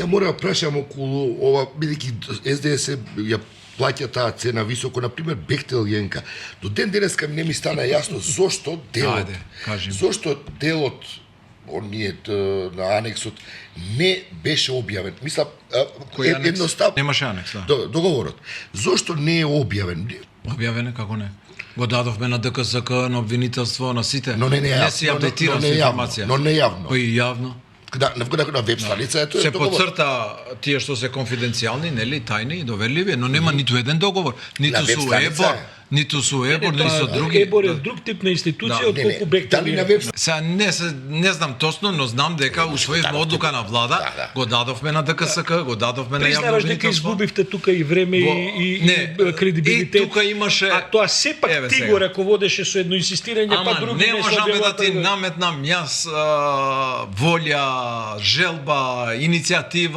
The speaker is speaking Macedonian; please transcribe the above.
Ја мора да прашам околу ова, бидејќи СДС ја плаќа таа цена високо, например Бехтел Јенка. До ден денеска не ми стана јасно зошто делот. Зошто делот на анексот не беше објавен. Мислам, едноставно немаше анекс, да. Договорот. Зошто не е објавен? Објавен е, како не? Го дадовме на ДКСК, на обвинителство, на сите. Но не си апдейтиран со информација. Но не јавно. Па и јавно. На веб страница ето се подцрта тие што се конфиденцијални, нели, тајни и доверливи, но нема ниту еден договор, ниту со ЕБОР, ниту со други. ЕБОР е друг тип на институција од колку Бехтел. Не знам точно, но знам дека усвоивме одлука на влада, го дадовме на ДКСК, го дадовме на јавно обвинителство. Дека изгубивте тука и време и кредибилитет. И тука имаше. А тоа сепак ти го раководеше со едно инсистирање, па други не можаме да ти наметнам јас волја, желба, иницијатива